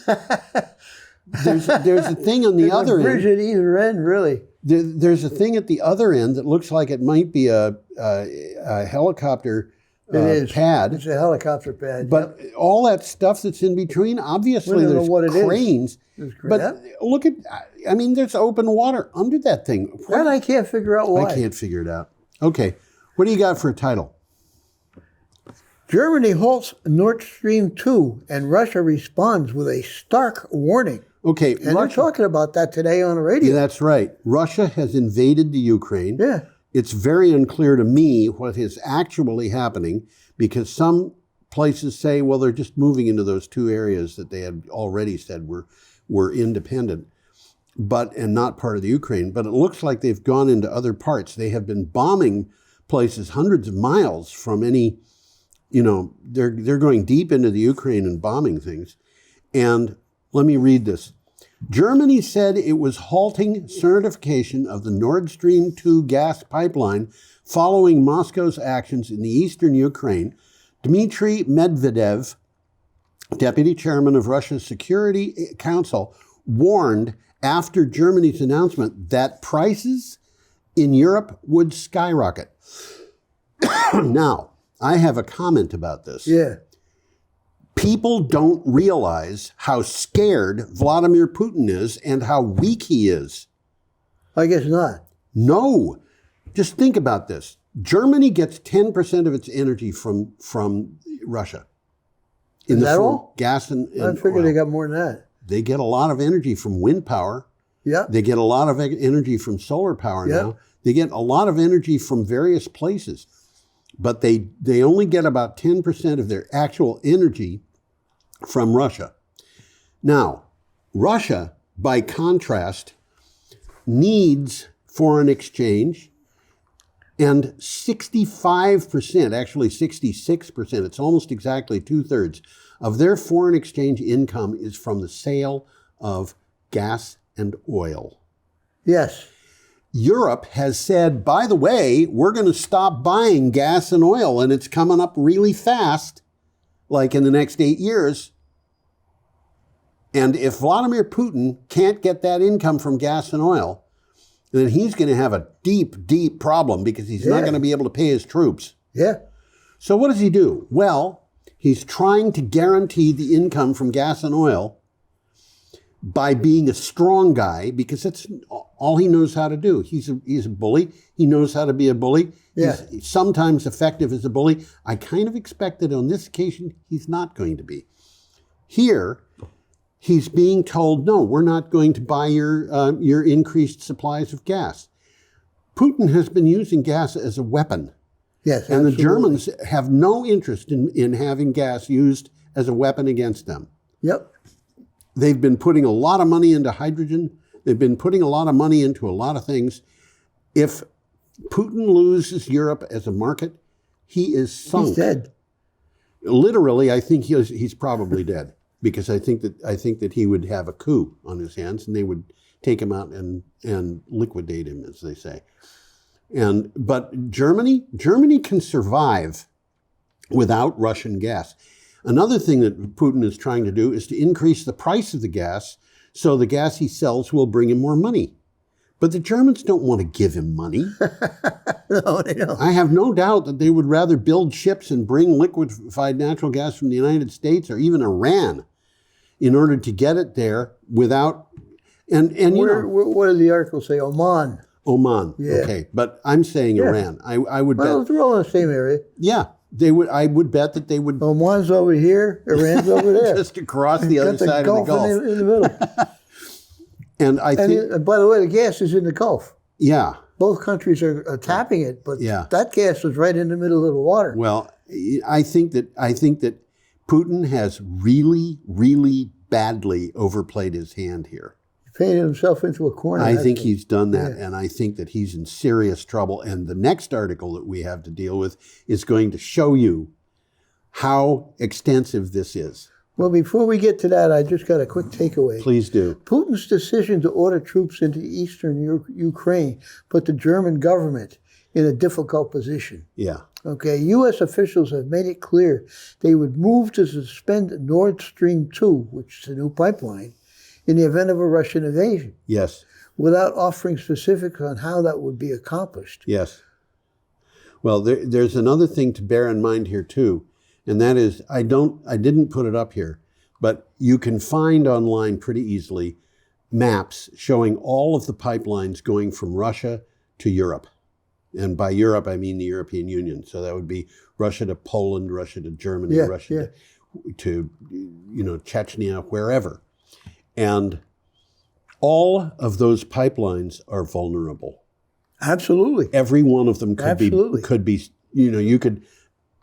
There's a thing on the other end. There's a bridge at either end, really. There's a thing at the other end that looks like it might be a helicopter pad. It's a helicopter pad. But all that stuff that's in between, obviously there's cranes. But look at, I mean, there's open water under that thing. That I can't figure out why. I can't figure it out. Okay, what do you got for a title? Germany halts Nord Stream 2 and Russia responds with a stark warning. Okay. And they're talking about that today on the radio. Yeah, that's right. Russia has invaded the Ukraine. Yeah. It's very unclear to me what is actually happening, because some places say, well, they're just moving into those two areas that they had already said were independent, and not part of the Ukraine. But it looks like they've gone into other parts. They have been bombing places hundreds of miles from any, they're going deep into the Ukraine and bombing things. And let me read this. Germany said it was halting certification of the Nord Stream 2 gas pipeline following Moscow's actions in the eastern Ukraine. Dmitry Medvedev, deputy chairman of Russia's Security Council, warned after Germany's announcement that prices in Europe would skyrocket. Now, I have a comment about this. Yeah. People don't realize how scared Vladimir Putin is and how weak he is. I guess not. No. Just think about this. Germany gets 10% of its energy from Russia. Is that all? Gas and I figured oil. they got more than that. They get a lot of energy from wind power. Yeah. They get a lot of energy from solar power now. They get a lot of energy from various places. But they only get about 10% of their actual energy from Russia. Now, Russia, by contrast, needs foreign exchange, and 65%, actually 66%, it's almost exactly 2/3 of their foreign exchange income is from the sale of gas and oil. Yes. Europe has said, by the way, we're going to stop buying gas and oil, and it's coming up really fast, like in the next 8 years. And if Vladimir Putin can't get that income from gas and oil, then he's going to have a deep, deep problem, because he's not going to be able to pay his troops. Yeah. So what does he do? Well, he's trying to guarantee the income from gas and oil by being a strong guy, because that's all he knows how to do. He's a bully. He knows how to be a bully. Yeah. He's sometimes effective as a bully. I kind of expect that on this occasion, he's not going to be. Here, he's being told, no, we're not going to buy your increased supplies of gas. Putin has been using gas as a weapon. Yes, and absolutely. the Germans have no interest in having gas used as a weapon against them. Yep. They've been putting a lot of money into hydrogen. They've been putting a lot of money into a lot of things. If Putin loses Europe as a market, he is sunk. He's dead. Literally, I think he's probably dead, because I think that he would have a coup on his hands, and they would take him out and liquidate him, as they say. But Germany can survive without Russian gas. Another thing that Putin is trying to do is to increase the price of the gas, so the gas he sells will bring him more money. But the Germans don't want to give him money. No, they don't. I have no doubt that they would rather build ships and bring liquefied natural gas from the United States or even Iran in order to get it there without, what did the article say? Oman. Oman. Yeah. Okay, but I'm saying Iran. I would Well, bet. they're all in the same area. Yeah, they would. I would bet that they would. Oman's over here, Iran's over there. Just across the other side of the Gulf. In the middle. And I think. And by the way, the gas is in the Gulf. Yeah. Both countries are tapping it, but Yeah. that gas is right in the middle of the water. Well, I think that Putin has really, really badly overplayed his hand here. Painted himself into a corner. I think he's done that, Yeah. and I think that he's in serious trouble. And the next article that we have to deal with is going to show you how extensive this is. Well, before we get to that, I just got a quick takeaway. Please do. Putin's decision to order troops into eastern Ukraine put the German government in a difficult position. Yeah. Okay, U.S. officials have made it clear they would move to suspend Nord Stream 2, which is a new pipeline, in the event of a Russian invasion, Yes. without offering specifics on how that would be accomplished. Yes. Well, there's another thing to bear in mind here too, and that is I didn't put it up here, but you can find online pretty easily maps showing all of the pipelines going from Russia to Europe. And by Europe, I mean the European Union. So that would be Russia to Poland, Russia to Germany, Russia to Chechnya, wherever. And all of those pipelines are vulnerable. Absolutely. Every one of them Absolutely. could be, you could,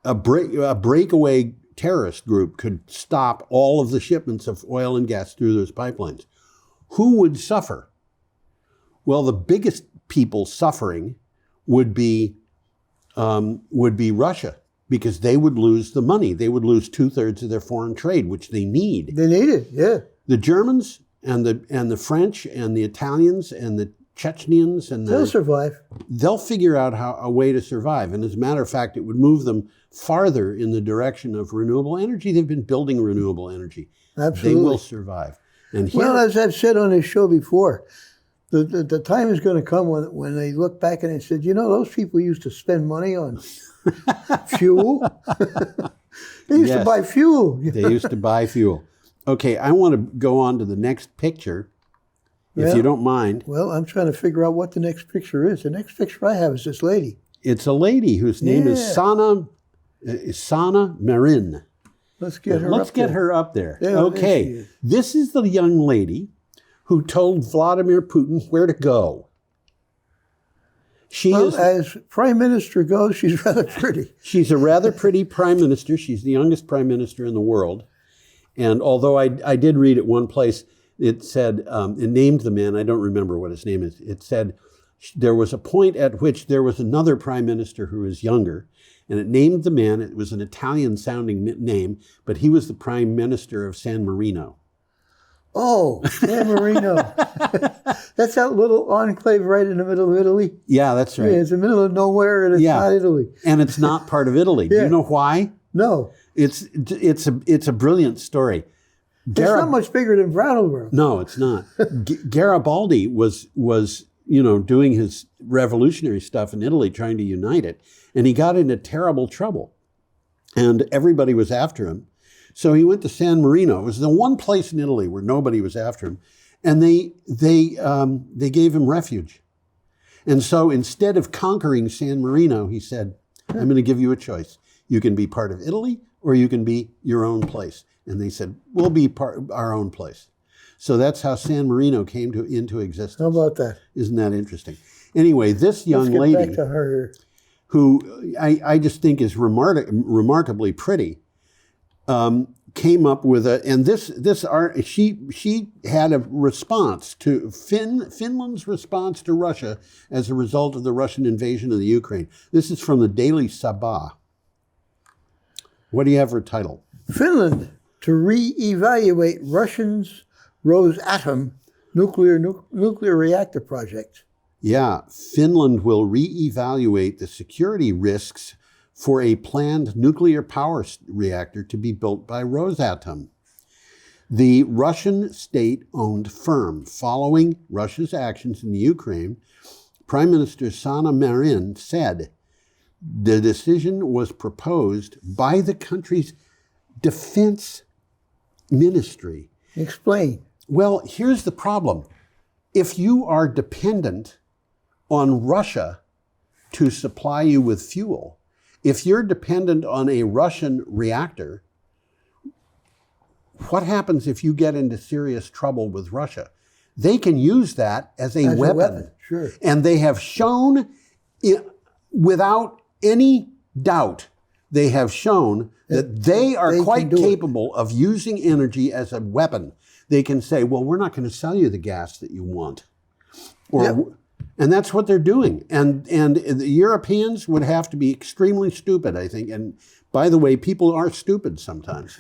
a breakaway terrorist group could stop all of the shipments of oil and gas through those pipelines. Who would suffer? Well, the biggest people suffering would be Russia, because they would lose the money. They would lose 2/3 of their foreign trade, which they need. They need it, yeah. The Germans and the French and the Italians and the Chechens They'll survive. They'll figure out a way to survive. And as a matter of fact, it would move them farther in the direction of renewable energy. They've been building renewable energy. Absolutely. They will survive. And here, Well, as I've said on this show before, the time is going to come when they look back and they said, those people used to spend money on fuel. They used to buy fuel. They used to buy fuel. Okay, I want to go on to the next picture, if you don't mind. Well, I'm trying to figure out what the next picture is. The next picture I have is this lady. It's a lady whose name is Sana Marin. Let's get her up there. Yeah, okay, this is the young lady who told Vladimir Putin where to go. As prime minister goes, she's rather pretty. She's a rather pretty prime minister. She's the youngest prime minister in the world. And although I did read at one place, it said, it named the man, I don't remember what his name is. It said there was a point at which there was another prime minister who was younger, and it named the man. It was an Italian-sounding name, but he was the prime minister of San Marino. Oh, San Marino. That's that little enclave right in the middle of Italy. Yeah, that's right. Yeah, it's in the middle of nowhere, and it's not Italy. And it's not part of Italy. Do you know why? No. It's a brilliant story. It's not much bigger than Brattleboro. No, it's not. Garibaldi was doing his revolutionary stuff in Italy, trying to unite it, and he got into terrible trouble, and everybody was after him. So he went to San Marino. It was the one place in Italy where nobody was after him, and they gave him refuge. And so instead of conquering San Marino, he said, "I'm going to give you a choice. You can be part of Italy, or you can be your own place." And they said, "We'll be our own place." So that's how San Marino came into existence. How about that? Isn't that interesting? Anyway, this young Let's get lady, back to her. who I just think is remarkably pretty, came up with this art. She had a response to Finland's response to Russia as a result of the Russian invasion of the Ukraine. This is from the Daily Sabah. What do you have for a title? Finland to re-evaluate Russians' Rosatom nuclear reactor project. Yeah, Finland will re-evaluate the security risks for a planned nuclear power reactor to be built by Rosatom, the Russian state-owned firm. Following Russia's actions in the Ukraine, Prime Minister Sana Marin said the decision was proposed by the country's defense ministry. Explain. Well, here's the problem. If you are dependent on Russia to supply you with fuel, if you're dependent on a Russian reactor, what happens if you get into serious trouble with Russia? They can use that as a weapon. Sure. And they have shown, without any doubt, they have shown that they are quite capable of using energy as a weapon. They can say, well, we're not going to sell you the gas that you want. And that's what they're doing. And the Europeans would have to be extremely stupid, I think. And by the way, people are stupid sometimes.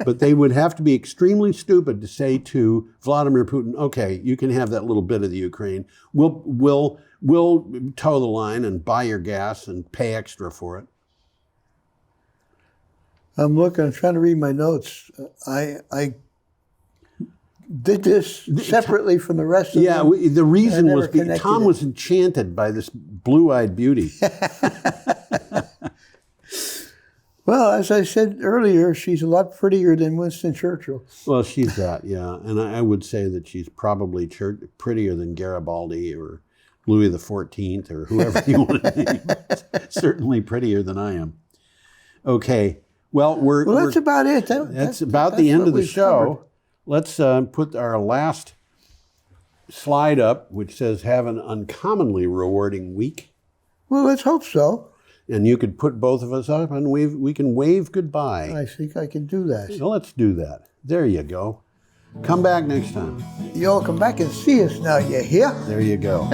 But they would have to be extremely stupid to say to Vladimir Putin, okay, you can have that little bit of the Ukraine. We'll toe the line and buy your gas and pay extra for it. I'm trying to read my notes. I did this separately from the rest of them. Yeah, the reason was Tom was enchanted by this blue-eyed beauty. Well, as I said earlier, she's a lot prettier than Winston Churchill. Well, she's that, yeah. And I would say that she's probably prettier than Garibaldi or Louis XIV or whoever you want to name. Certainly prettier than I am. Okay. Well, that's about it. That's about the end of the show. Covered. Let's put our last slide up which says have an uncommonly rewarding week. Well, let's hope so. And you could put both of us up and we can wave goodbye. I think I can do that. So let's do that. There you go. Come back next time. You all come back and see us now, you hear? There you go.